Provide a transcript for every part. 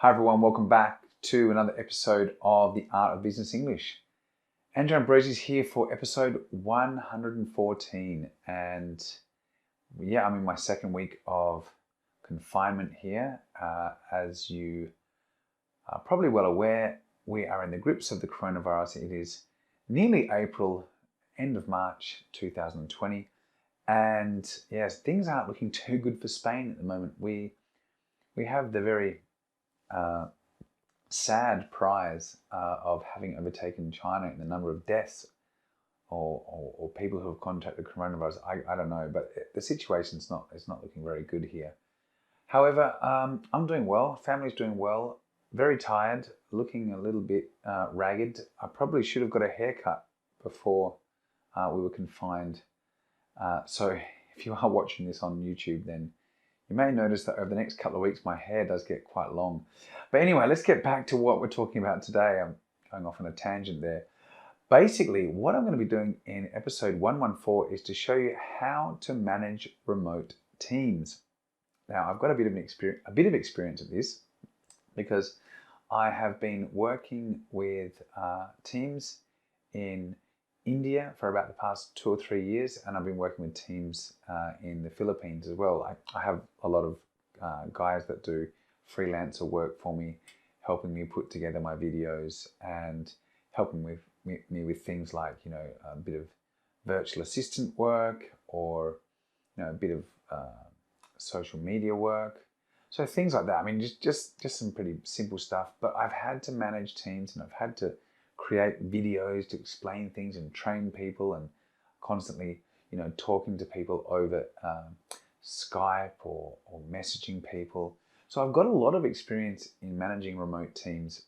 Hi everyone, welcome back to another episode of The Art of Business English. Andrew Ambrose is here for episode 114, and yeah, I'm in my second week of confinement here. As you are probably well aware, we are in the grips of the coronavirus. It is nearly April, end of March 2020, and yes, things aren't looking too good for Spain at the moment. We have the very sad prize of having overtaken China in the number of deaths or people who have contracted coronavirus. I don't know, but the situation's not looking very good here. However, I'm doing well. Family's doing well. Very tired, looking a little bit ragged. I probably should have got a haircut before we were confined. So if you are watching this on YouTube, then you may notice that over the next couple of weeks, my hair does get quite long. But anyway, let's get back to what we're talking about today. I'm going off on a tangent there. Basically, what I'm going to be doing in episode 114 is to show you how to manage remote teams. Now, I've got a bit of experience at this because I have been working with teams in India for about the past 2 or 3 years, and I've been working with teams in the Philippines as well. I have a lot of guys that do freelancer work for me, helping me put together my videos and helping me with things like, you know, a bit of virtual assistant work or, you know, a bit of social media work. So things like that. I mean, just some pretty simple stuff, but I've had to manage teams and I've had to create videos to explain things and train people, and constantly, you know, talking to people over Skype or messaging people. So I've got a lot of experience in managing remote teams,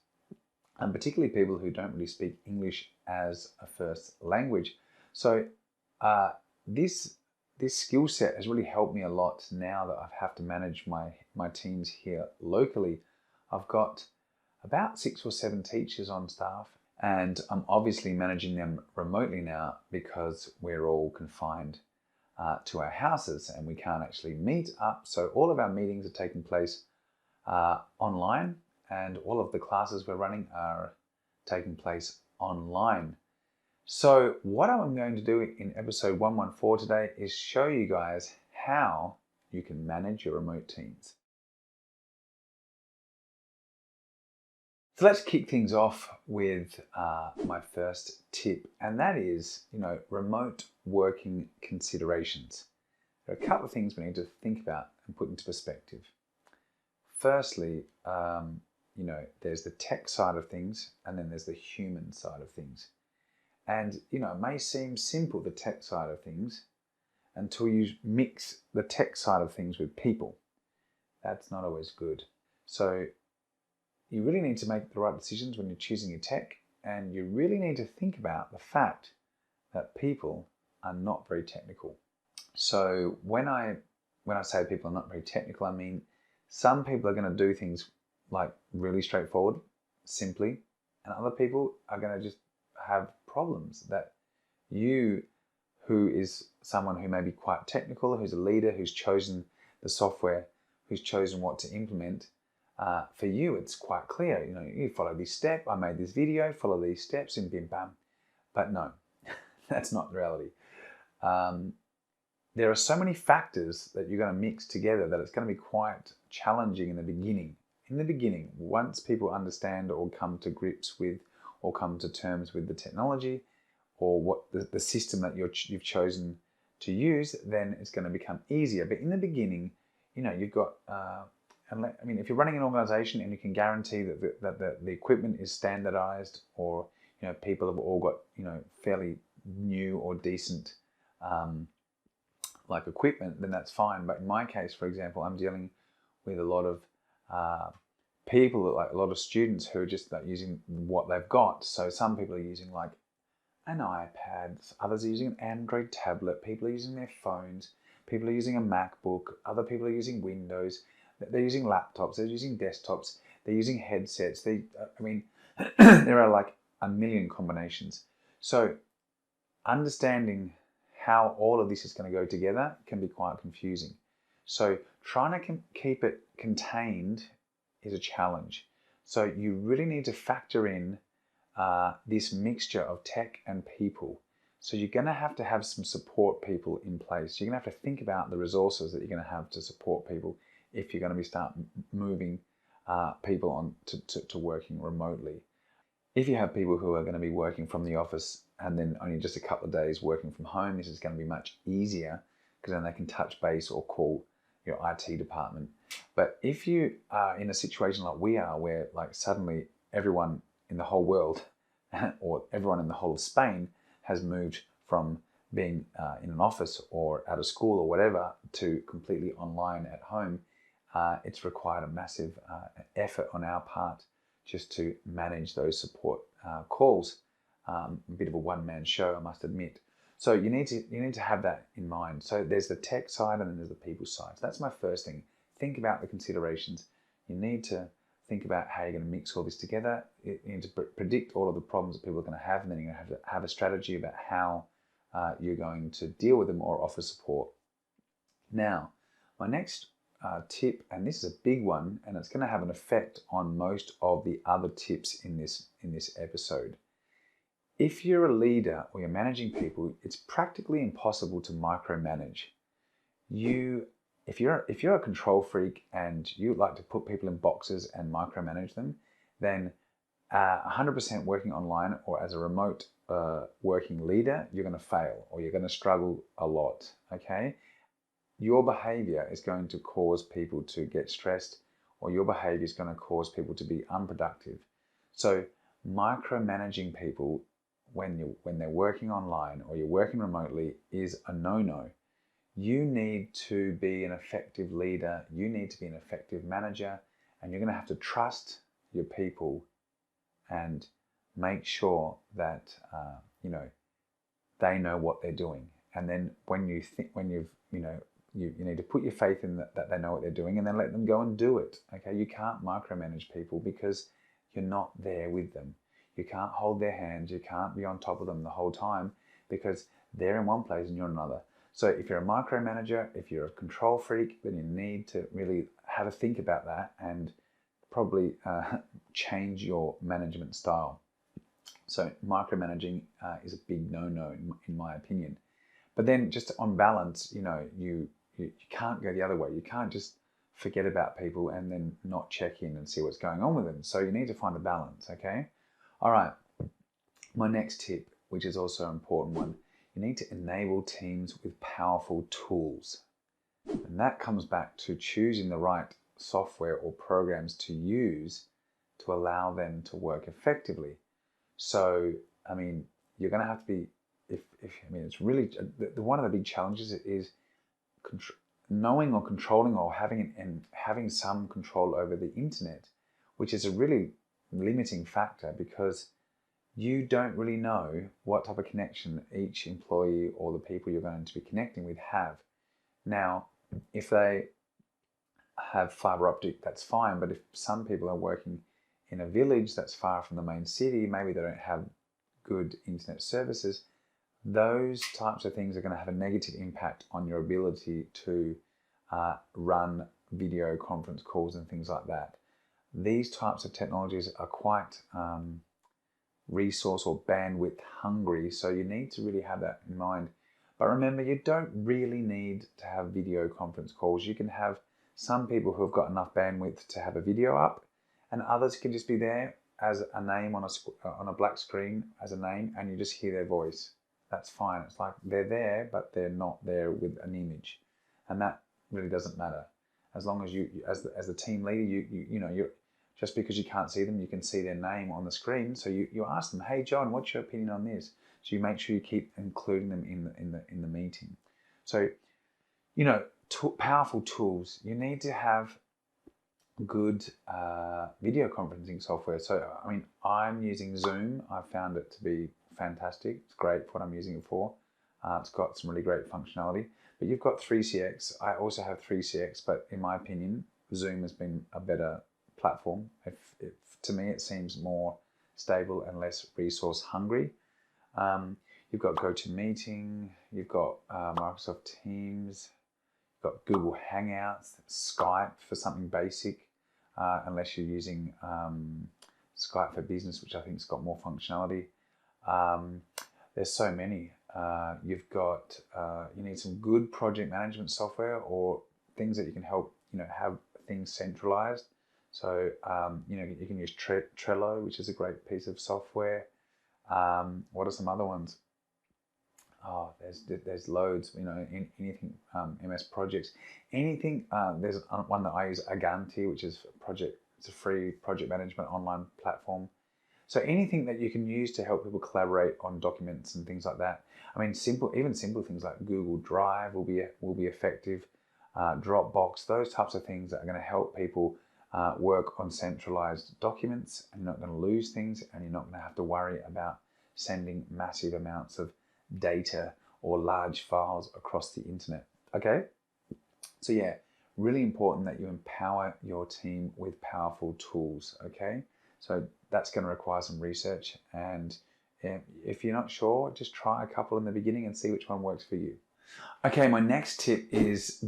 and particularly people who don't really speak English as a first language. So this skill set has really helped me a lot now that I have to manage my teams here locally. I've got about 6 or 7 teachers on staff, and I'm obviously managing them remotely now because we're all confined to our houses and we can't actually meet up. So all of our meetings are taking place online, and all of the classes we're running are taking place online. So what I'm going to do in episode 114 today is show you guys how you can manage your remote teams. So let's kick things off with my first tip, and that is, you know, remote working considerations. There are a couple of things we need to think about and put into perspective. Firstly, you know, there's the tech side of things, and then there's the human side of things. And, you know, it may seem simple, the tech side of things, until you mix the tech side of things with people. That's not always good. So you really need to make the right decisions when you're choosing your tech, and you really need to think about the fact that people are not very technical. So when I say people are not very technical, I mean some people are going to do things like really straightforward, simply, and other people are going to just have problems that you, who is someone who may be quite technical, who's a leader, who's chosen the software, who's chosen what to implement, for you, it's quite clear. You know, you follow this step. I made this video. Follow these steps, and bim bam. But no, that's not the reality. There are so many factors that you're going to mix together that it's going to be quite challenging in the beginning. In the beginning, once people understand or come to grips with, or come to terms with the technology, or what the system that you've chosen to use, then it's going to become easier. But in the beginning, you know, you've got. I mean, if you're running an organization and you can guarantee that the equipment is standardized, or, you know, people have all got, you know, fairly new or decent like equipment, then that's fine. But in my case, for example, I'm dealing with a lot of people, like a lot of students who are just like using what they've got. So some people are using like an iPad, others are using an Android tablet, people are using their phones, people are using a MacBook, other people are using Windows. They're using laptops, they're using desktops, they're using headsets. I mean, there are like a million combinations. So understanding how all of this is going to go together can be quite confusing. So trying to keep it contained is a challenge. So you really need to factor in this mixture of tech and people. So you're going to have some support people in place. You're going to have to think about the resources that you're going to have to support people if you're going to start moving people on to working remotely. If you have people who are going to be working from the office and then only just a couple of days working from home, this is going to be much easier because then they can touch base or call your IT department. But if you are in a situation like we are, where like suddenly everyone in the whole world or everyone in the whole of Spain has moved from being in an office or at a school or whatever to completely online at home, it's required a massive effort on our part just to manage those support calls. A bit of a one-man show, I must admit. So you need to have that in mind. So there's the tech side and then there's the people side. So that's my first thing. Think about the considerations. You need to think about how you're going to mix all this together. You need to predict all of the problems that people are going to have, and then you're going to have a strategy about how you're going to deal with them or offer support. Now, my next tip, and this is a big one, and it's going to have an effect on most of the other tips in this episode. If you're a leader or you're managing people, it's practically impossible to micromanage. If you're a control freak and you like to put people in boxes and micromanage them, then 100% working online or as a remote working leader, you're going to fail or you're going to struggle a lot. Okay, your behavior is going to cause people to get stressed, or your behavior is going to cause people to be unproductive. So micromanaging people when they're working online or you're working remotely is a no-no. You need to be an effective leader. You need to be an effective manager, and you're going to have to trust your people and make sure that they know what they're doing. And then you need to put your faith in that they know what they're doing, and then let them go and do it. Okay, you can't micromanage people because you're not there with them. You can't hold their hands. You can't be on top of them the whole time because they're in one place and you're in another. So if you're a micromanager, if you're a control freak, then you need to really have a think about that and probably change your management style. So micromanaging is a big no-no in my opinion. But then just on balance, you can't go the other way. You can't just forget about people and then not check in and see what's going on with them. So you need to find a balance, okay? All right, my next tip, which is also an important one, you need to enable teams with powerful tools. And that comes back to choosing the right software or programs to use to allow them to work effectively. So, you're going to have to be, it's really, one of the big challenges is knowing or controlling or having some control over the internet, which is a really limiting factor because you don't really know what type of connection each employee or the people you're going to be connecting with have. Now, if they have fiber optic, that's fine, but if some people are working in a village that's far from the main city, maybe they don't have good internet services, those types of things are going to have a negative impact on your ability to run video conference calls and things like that. These types of technologies are quite resource or bandwidth hungry, so you need to really have that in mind. But remember, you don't really need to have video conference calls. You can have some people who have got enough bandwidth to have a video up, and others can just be there as a name on a black screen as a name, and you just hear their voice. That's fine. It's like they're there, but they're not there with an image, and that really doesn't matter. As long as you as the team leader, you're just because you can't see them, you can see their name on the screen. So you ask them, "Hey John, what's your opinion on this?" So you make sure you keep including them in the meeting. So powerful tools. You need to have good video conferencing software. So I'm using Zoom. I found it to be fantastic. It's great for what I'm using it for. It's got some really great functionality. But you've got 3CX. I also have 3CX, but in my opinion, Zoom has been a better platform. To me, it seems more stable and less resource hungry. You've got GoToMeeting, you've got Microsoft Teams, you've got Google Hangouts, Skype for something basic. unless you're using Skype for Business, which I think has got more functionality. There's so many. You've got, you need some good project management software or things that you can help, have things centralized. So, you can use Trello, which is a great piece of software. What are some other ones? Oh, there's loads, anything, MS Projects, anything. There's one that I use, Aganti, which is it's a free project management online platform. So anything that you can use to help people collaborate on documents and things like that. I mean, even simple things like Google Drive will be effective. Dropbox, those types of things that are going to help people work on centralized documents, and you're not going to lose things, and you're not going to have to worry about sending massive amounts of data or large files across the internet. Okay? So yeah, really important that you empower your team with powerful tools. Okay? So that's going to require some research, and if you're not sure, just try a couple in the beginning and see which one works for you. Okay, my next tip is,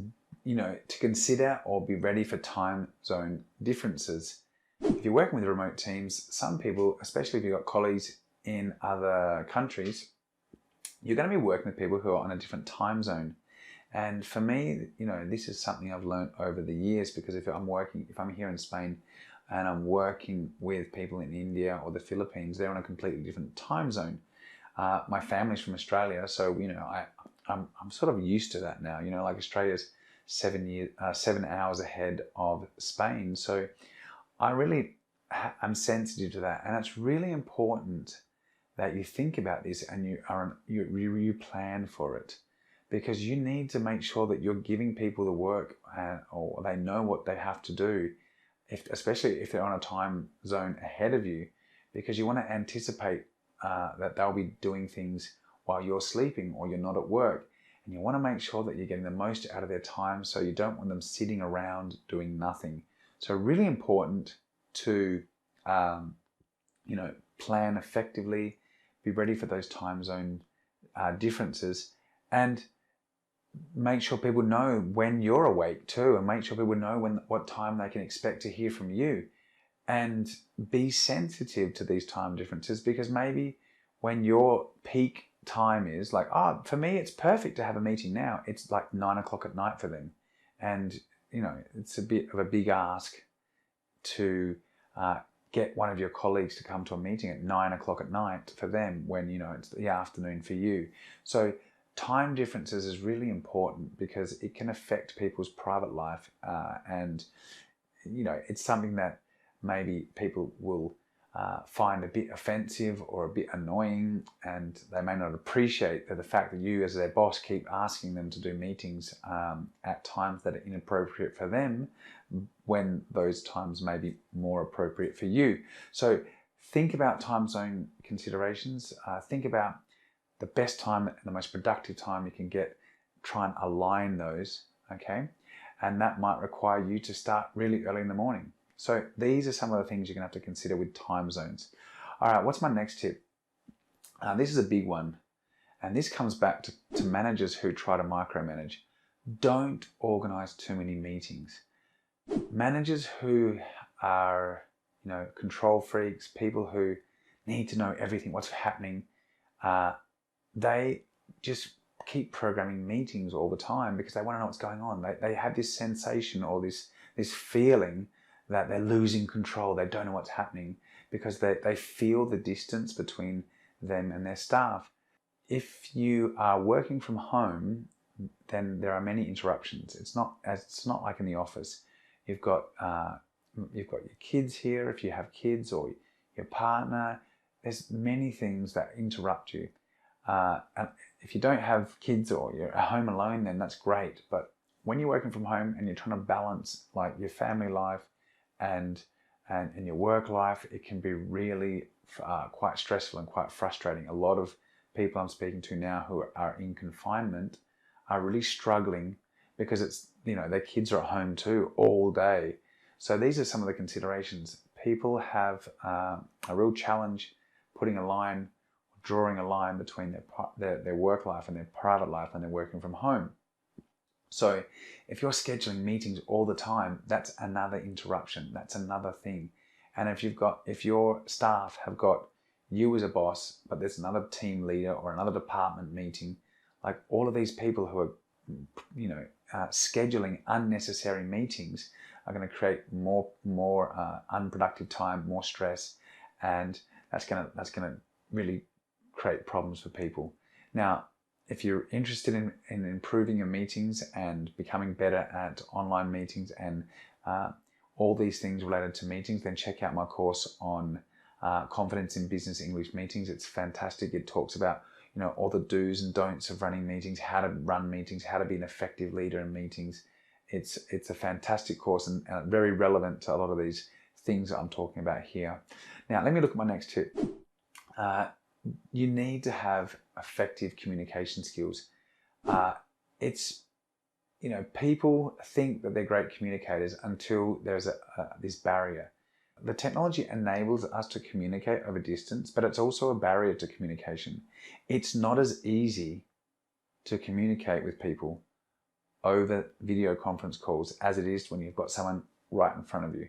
to consider or be ready for time zone differences. If you're working with remote teams, some people, especially if you've got colleagues in other countries, you're going to be working with people who are on a different time zone. And for me, this is something I've learned over the years, because if I'm here in Spain and I'm working with people in India or the Philippines, they're on a completely different time zone. My family's from Australia, so I'm sort of used to that now. Like Australia's 7 hours ahead of Spain, so I'm sensitive to that, and it's really important that you think about this and you plan for it, because you need to make sure that you're giving people the work or they know what they have to do, especially if they're on a time zone ahead of you, because you want to anticipate that they'll be doing things while you're sleeping or you're not at work, and you want to make sure that you're getting the most out of their time, so you don't want them sitting around doing nothing. So really important to plan effectively, be ready for those time zone differences, and make sure people know when you're awake too, and make sure people know what time they can expect to hear from you, and be sensitive to these time differences, because maybe when your peak time is like, for me it's perfect to have a meeting now, it's like 9 o'clock at night for them, and it's a bit of a big ask to get one of your colleagues to come to a meeting at 9 o'clock at night for them when it's the afternoon for you. So time differences is really important, because it can affect people's private life, and it's something that maybe people will find a bit offensive or a bit annoying, and they may not appreciate the fact that you as their boss keep asking them to do meetings at times that are inappropriate for them, when those times may be more appropriate for you. So think about time zone considerations. Think about the best time and the most productive time you can get. Try and align those, okay? And that might require you to start really early in the morning. So these are some of the things you're going to have to consider with time zones. All right, what's my next tip? This is a big one, and this comes back to managers who try to micromanage. Don't organize too many meetings. Managers who are, control freaks, people who need to know everything, what's happening, they just keep programming meetings all the time because they want to know what's going on. They have this sensation or this feeling that they're losing control. They don't know what's happening because they feel the distance between them and their staff. If you are working from home, then there are many interruptions. It's not like in the office. You've got your kids here, if you have kids, or your partner. There's many things that interrupt you. And if you don't have kids or you're at home alone, then that's great. But when you're working from home and you're trying to balance like your family life and your work life, it can be really quite stressful and quite frustrating. A lot of people I'm speaking to now who are in confinement are really struggling because it's, their kids are at home too all day. So these are some of the considerations. People have a real challenge putting a line, drawing a line between their work life and their private life when they're working from home. So if you're scheduling meetings all the time, that's another interruption. That's another thing. And if your staff have got you as a boss, but there's another team leader or another department meeting, like all of these people who are, scheduling unnecessary meetings are going to create more unproductive time, more stress, and that's going to really create problems for people. Now, if you're interested in improving your meetings and becoming better at online meetings and all these things related to meetings, then check out my course on Confidence in Business English Meetings. It's fantastic. It talks about all the do's and don'ts of running meetings, how to run meetings, how to be an effective leader in meetings. It's a fantastic course and very relevant to a lot of these things that I'm talking about here. Now, let me look at my next tip. You need to have effective communication skills. People think that they're great communicators until there's this barrier. The technology enables us to communicate over distance, but it's also a barrier to communication. It's not as easy to communicate with people over video conference calls as it is when you've got someone right in front of you.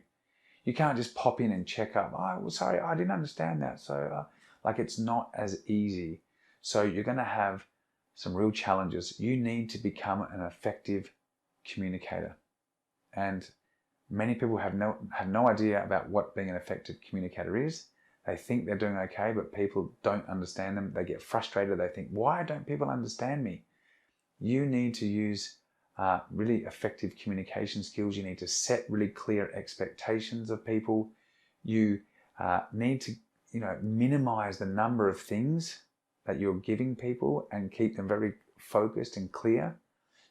You can't just pop in and check up. Oh, well, sorry, I didn't understand that. So, it's not as easy. So you're going to have some real challenges. You need to become an effective communicator. And many people have no idea about what being an effective communicator is. They think they're doing okay, but people don't understand them. They get frustrated. They think, why don't people understand me? You need to use really effective communication skills. You need to set really clear expectations of people. You need to minimize the number of things that you're giving people and keep them very focused and clear.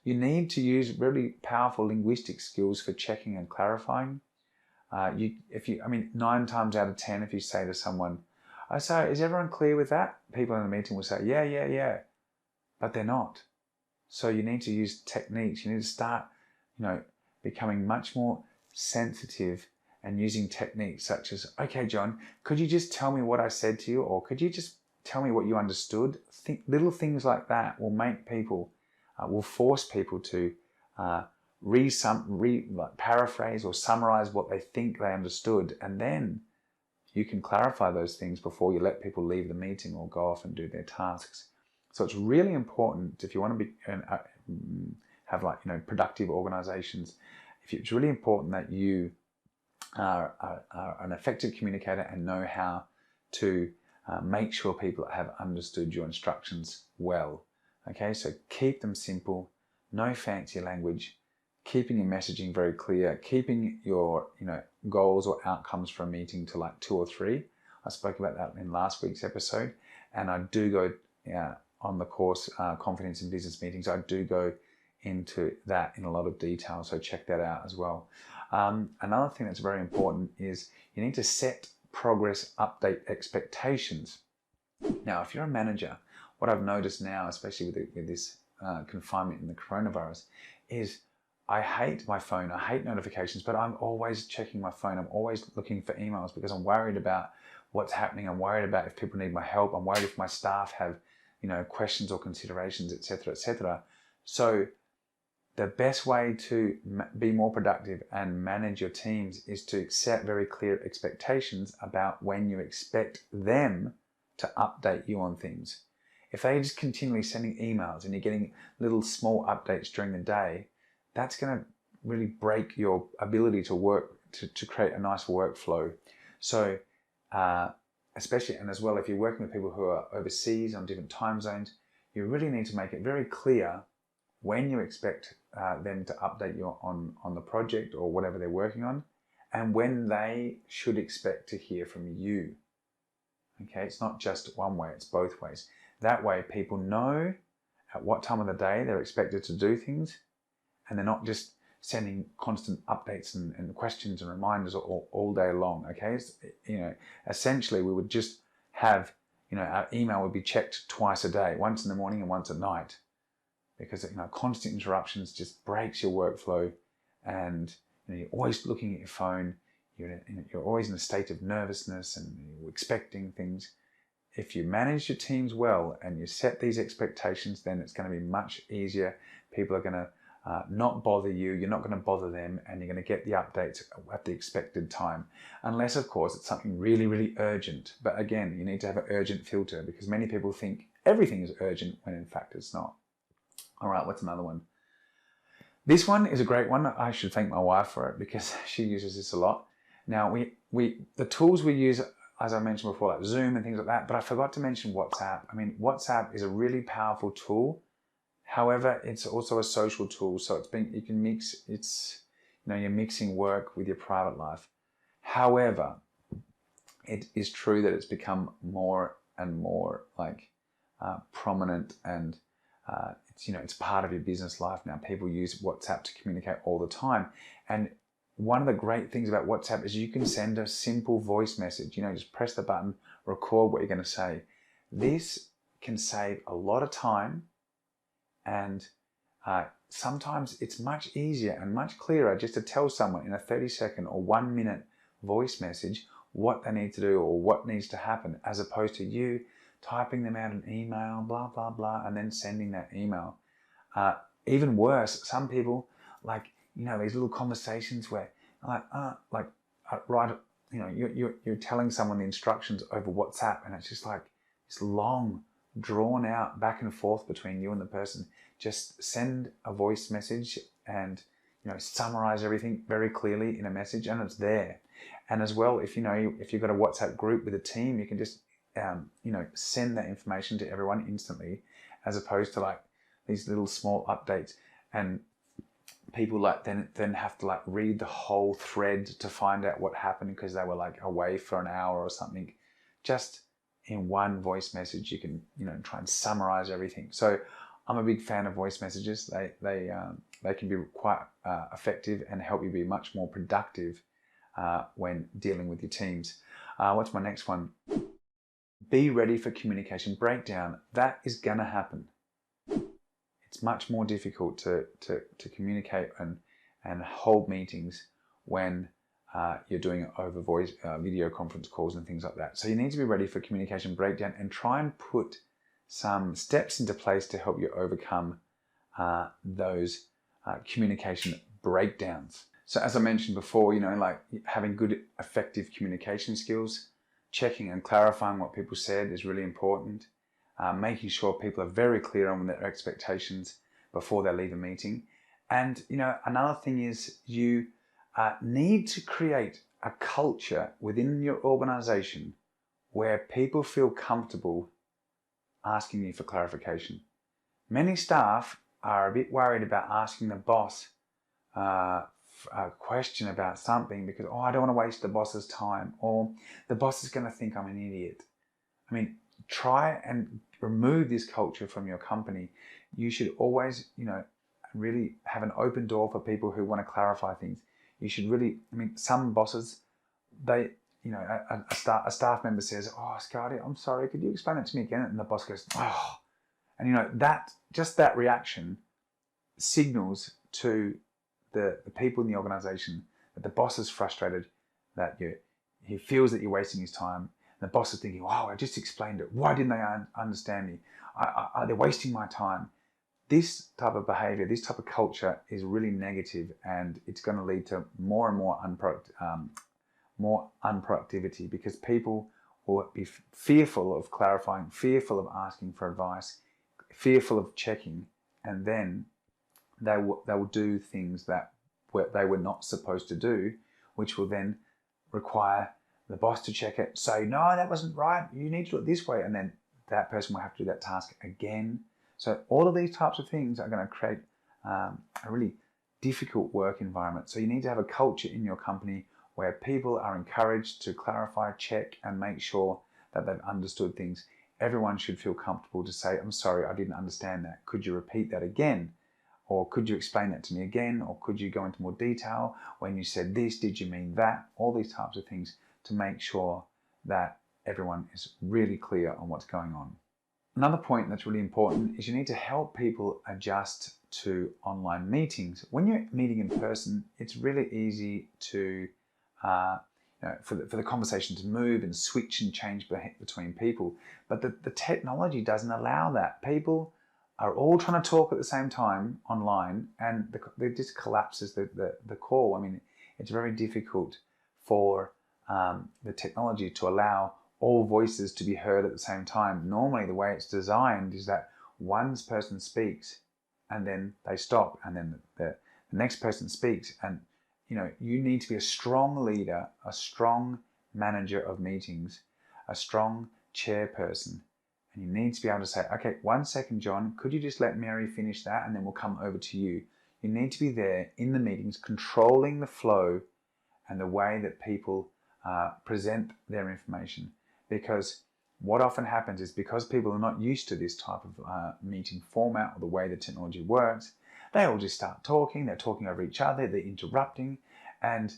You need to use really powerful linguistic skills for checking and clarifying. 9 times out of 10, if you say to someone, so is everyone clear with that? People in the meeting will say, yeah, but they're not. So you need to use techniques. You need to start, becoming much more sensitive and using techniques such as, okay, John, could you just tell me what I said to you? Or could you just tell me what you understood? Little things like that will make people, will force people to paraphrase or summarize what they think they understood. And then you can clarify those things before you let people leave the meeting or go off and do their tasks. So it's really important if you want to be have productive organizations. It's really important that you are an effective communicator and know how to make sure people have understood your instructions well. Okay, so keep them simple, no fancy language, keeping your messaging very clear, keeping your goals or outcomes for a meeting to like 2 or 3. I spoke about that in last week's episode, and I do go on the course Confidence in Business Meetings. I do go into that in a lot of detail, so check that out as well. Another thing that's very important is you need to set progress update expectations. Now, if you're a manager, what I've noticed now, especially with this confinement and the coronavirus, is I hate my phone. I hate notifications, but I'm always checking my phone. I'm always looking for emails because I'm worried about what's happening. I'm worried about if people need my help. I'm worried if my staff have, questions or considerations, etc., etc. So the best way to be more productive and manage your teams is to set very clear expectations about when you expect them to update you on things. If they're just continually sending emails and you're getting little small updates during the day, that's going to really break your ability to work, to create a nice workflow. So especially, and as well, if you're working with people who are overseas on different time zones, you really need to make it very clear when you expect them to update you on the project or whatever they're working on, and when they should expect to hear from you. Okay, it's not just one way, it's both ways. That way people know at what time of the day they're expected to do things, and they're not just sending constant updates and questions and reminders all day long. Okay, essentially we would just have, our email would be checked twice a day, once in the morning and once at night, because constant interruptions just breaks your workflow, and you're always looking at your phone. You're always in a state of nervousness and you're expecting things. If you manage your teams well and you set these expectations, then it's going to be much easier. People are going to not bother you, you're not going to bother them, and you're going to get the updates at the expected time. Unless, of course, it's something really, really urgent. But again, you need to have an urgent filter, because many people think everything is urgent when in fact it's not. All right, what's another one? This one is a great one. I should thank my wife for it, because she uses this a lot. Now, the tools we use, as I mentioned before, like Zoom and things like that, but I forgot to mention WhatsApp. I mean, WhatsApp is a really powerful tool. However, it's also a social tool, so you can mix, you're mixing work with your private life. However, it is true that it's become more and more prominent, and it's part of your business life now. People use WhatsApp to communicate all the time, and one of the great things about WhatsApp is you can send a simple voice message. Just press the button, record what you're going to say. This can save a lot of time. And sometimes it's much easier and much clearer just to tell someone in a 30-second or 1-minute voice message what they need to do or what needs to happen, as opposed to you typing them out an email, blah, blah, blah, and then sending that email. Even worse, some people these little conversations where you're telling someone the instructions over WhatsApp, and it's just like this long, drawn out back and forth between you and the person. Just send a voice message and summarize everything very clearly in a message, and it's there. And as well, if you've got a WhatsApp group with a team, you can just send that information to everyone instantly, as opposed to these little small updates, and people then have to read the whole thread to find out what happened because they were away for an hour or something. Just in one voice message, you can try and summarize everything. So I'm a big fan of voice messages. They can be quite effective and help you be much more productive when dealing with your teams. What's my next one? Be ready for communication breakdown. That is gonna happen. It's much more difficult to communicate and hold meetings when you're doing it over voice, video conference calls and things like that. So you need to be ready for communication breakdown and try and put some steps into place to help you overcome those communication breakdowns. So as I mentioned before, having good, effective communication skills, checking and clarifying what people said is really important. Making sure people are very clear on their expectations before they leave a meeting. And, another thing is you need to create a culture within your organization where people feel comfortable asking you for clarification. Many staff are a bit worried about asking the boss a question about something because, I don't want to waste the boss's time, or the boss is going to think I'm an idiot. I mean, try and remove this culture from your company. You should always, really have an open door for people who want to clarify things. You should really, some bosses, a staff member says, Scotty, I'm sorry, could you explain it to me again? And the boss goes, and that reaction signals to the people in the organization that the boss is frustrated, that he feels that you're wasting his time. And the boss is thinking, I just explained it. Why didn't they understand me? They're wasting my time. This type of behavior, this type of culture is really negative, and it's going to lead to more and more unproductivity, because people will be fearful of clarifying, fearful of asking for advice, fearful of checking, and then they will do things that they were not supposed to do, which will then require the boss to check it, say, no, that wasn't right, you need to do it this way, and then that person will have to do that task again. So all of these types of things are going to create a really difficult work environment. So you need to have a culture in your company where people are encouraged to clarify, check, and make sure that they've understood things. Everyone should feel comfortable to say, I'm sorry, I didn't understand that. Could you repeat that again? Or could you explain that to me again? Or could you go into more detail? When you said this, did you mean that? All these types of things to make sure that everyone is really clear on what's going on. Another point that's really important is you need to help people adjust to online meetings. When you're meeting in person, it's really easy to, for the conversation to move and switch and change between people. But the technology doesn't allow that. People are all trying to talk at the same time online, and it just collapses the call. I mean, it's very difficult for the technology to allow all voices to be heard at the same time. Normally, the way it's designed is that one person speaks and then they stop, and then the next person speaks. And you need to be a strong leader, a strong manager of meetings, a strong chairperson. And you need to be able to say, okay, 1 second, John, could you just let Mary finish that, and then we'll come over to you. You need to be there in the meetings, controlling the flow and the way that people present their information. Because what often happens is, because people are not used to this type of meeting format or the way the technology works, they all just start talking. They're talking over each other, they're interrupting, and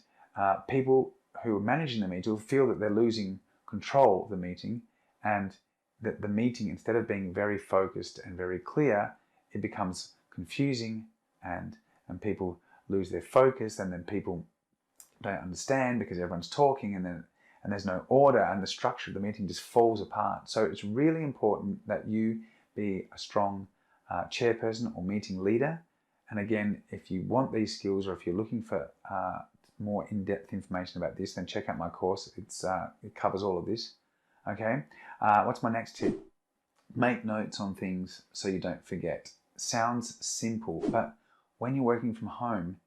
people who are managing the meeting will feel that they're losing control of the meeting, and that the meeting, instead of being very focused and very clear, it becomes confusing, and people lose their focus, and then people don't understand because everyone's talking, and there's no order, and the structure of the meeting just falls apart. So it's really important that you be a strong chairperson or meeting leader. And again, if you want these skills, or if you're looking for more in-depth information about this, then check out my course. It covers all of this. Okay. What's my next tip? Make notes on things so you don't forget. Sounds simple, but when you're working from home,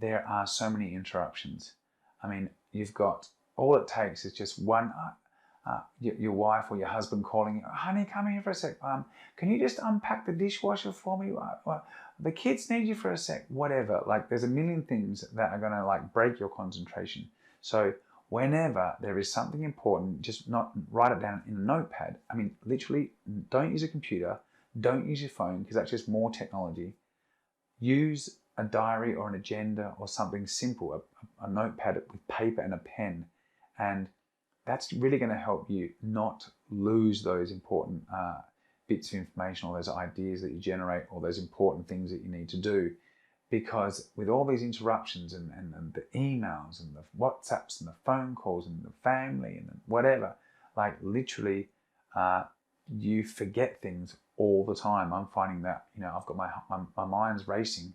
there are so many interruptions. I mean, you've got, all it takes is just one, your wife or your husband calling you, honey, come here for a sec. Can you just unpack the dishwasher for me? The kids need you for a sec. Whatever. Like, there's a million things that are going to break your concentration. So whenever there is something important, just not write it down in a notepad. I mean, literally, don't use a computer. Don't use your phone, because that's just more technology. Use a diary or an agenda or something simple, a notepad with paper and a pen. And that's really going to help you not lose those important bits of information, or those ideas that you generate, or those important things that you need to do. Because with all these interruptions and the emails and the WhatsApps and the phone calls and the family and whatever, literally you forget things all the time. I'm finding that, I've got my mind's racing,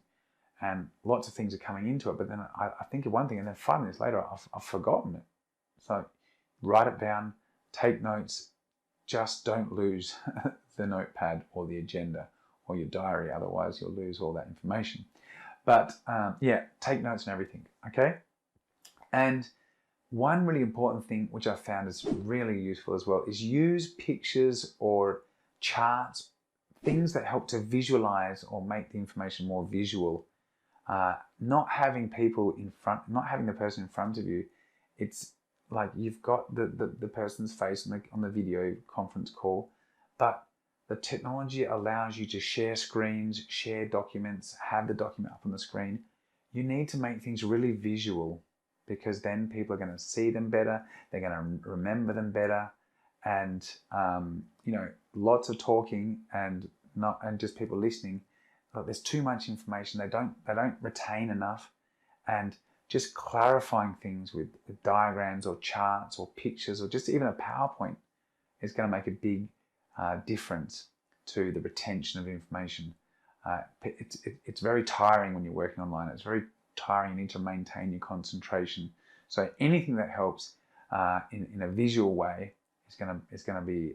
and lots of things are coming into it, but then I think of one thing, and then 5 minutes later I've forgotten it. So write it down, take notes, just don't lose the notepad or the agenda or your diary, otherwise you'll lose all that information. But take notes and everything, okay? And one really important thing, which I found is really useful as well, is use pictures or charts, things that help to visualize or make the information more visual. Not having people in front, not having the person in front of you, it's like you've got the person's face on the video conference call, but the technology allows you to share screens, share documents, have the document up on the screen. You need to make things really visual, because then people are going to see them better, they're going to remember them better, and lots of talking and just people listening. Look, there's too much information. They don't retain enough, and just clarifying things with diagrams or charts or pictures or just even a PowerPoint is going to make a big difference to the retention of information. It's very tiring when you're working online. It's very tiring. You need to maintain your concentration. So anything that helps in a visual way is going to be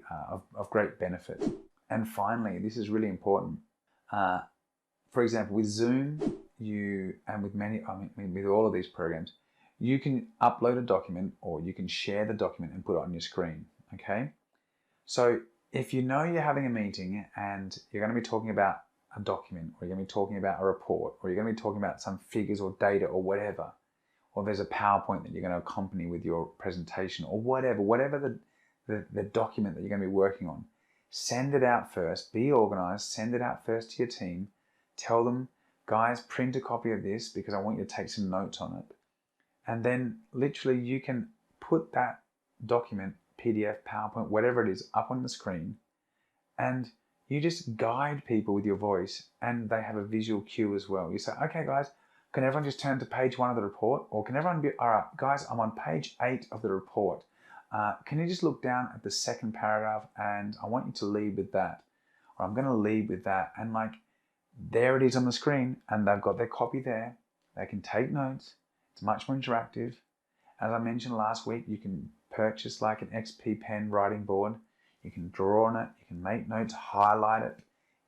of great benefit. And finally, this is really important. For example, with Zoom, with all of these programs, you can upload a document, or you can share the document and put it on your screen. Okay, so if you know you're having a meeting and you're going to be talking about a document, or you're going to be talking about a report, or you're going to be talking about some figures or data or whatever, or there's a PowerPoint that you're going to accompany with your presentation, or whatever the document that you're going to be working on, send it out first. Be organized. Send it out first to your team. Tell them, guys, print a copy of this because I want you to take some notes on it. And then literally you can put that document, PDF, PowerPoint, whatever it is, up on the screen, and you just guide people with your voice, and they have a visual cue as well. You say, okay, guys, can everyone just turn to page 1 of the report? Or can everyone be, all right, guys, I'm on page 8 of the report. Can you just look down at the second paragraph, and I want you to lead with that. or I'm going to lead with that. And like, there it is on the screen, and they've got their copy there. They can take notes. It's much more interactive. As I mentioned last week, you can purchase like an XP pen writing board. You can draw on it. You can make notes, highlight it.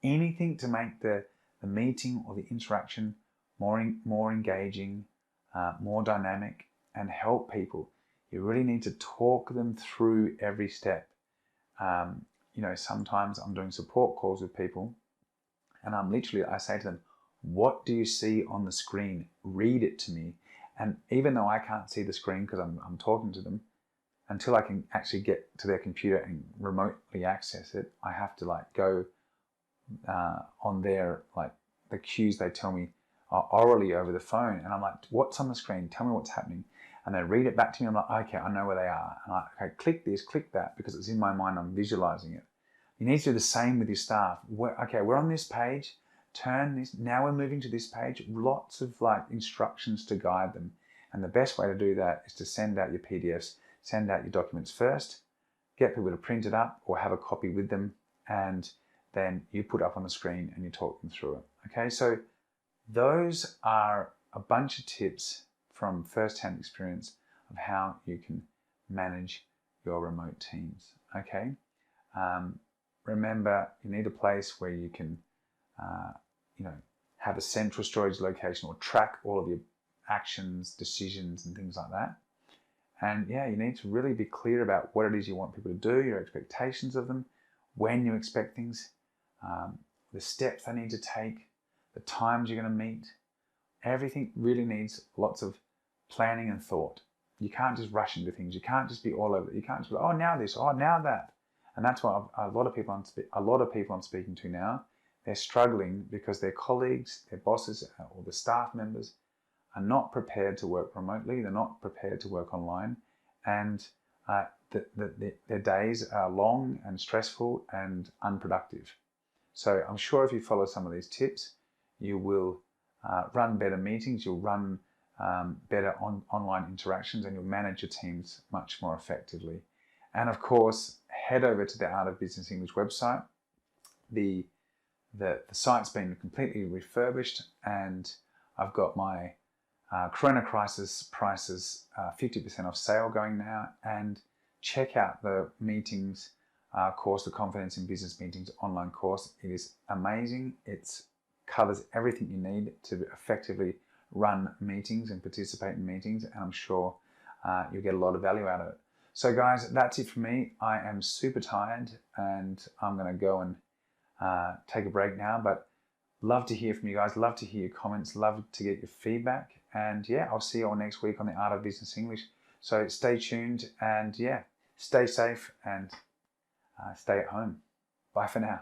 Anything to make the meeting or the interaction more engaging, more dynamic, and help people. You really need to talk them through every step. Sometimes I'm doing support calls with people, and I say to them, what do you see on the screen? Read it to me. And even though I can't see the screen because I'm talking to them, until I can actually get to their computer and remotely access it, I have to like go on their, like the cues they tell me orally over the phone. And I'm like, what's on the screen? Tell me what's happening. And they read it back to me. I'm like, okay, I know where they are. And okay, click this, click that, because it's in my mind. I'm visualizing it. You need to do the same with your staff. We're on this page. Turn this. Now we're moving to this page. Lots of like instructions to guide them. And the best way to do that is to send out your PDFs, send out your documents first, get people to print it up or have a copy with them, and then you put it up on the screen and you talk them through it. Okay, so those are a bunch of tips from first-hand experience of how you can manage your remote teams. Okay, remember, you need a place where you can, have a central storage location or track all of your actions, decisions, and things like that. And yeah, you need to really be clear about what it is you want people to do, your expectations of them, when you expect things, the steps they need to take, the times you're going to meet. Everything really needs lots of planning and thought. You can't just rush into things. You can't just be all over it. You can't just be, oh, now this, oh, now that. And that's why a lot of people I'm speaking to now, they're struggling because their colleagues, their bosses, or the staff members are not prepared to work remotely. They're not prepared to work online. And their days are long and stressful and unproductive. So I'm sure if you follow some of these tips, you will run better meetings, you'll run better online interactions, and you'll manage your teams much more effectively. And of course, head over to the Art of Business English website. The site's been completely refurbished, and I've got my Corona Crisis prices 50% off sale going now. And check out the meetings course, the Confidence in Business Meetings online course. It is amazing. It covers everything you need to effectively run meetings and participate in meetings, and I'm sure you'll get a lot of value out of it. So guys, that's it for me. I am super tired, and I'm going to go and take a break now, but love to hear from you guys, love to hear your comments, love to get your feedback, and yeah, I'll see you all next week on the Art of Business English. So stay tuned, and yeah, stay safe and stay at home. Bye for now.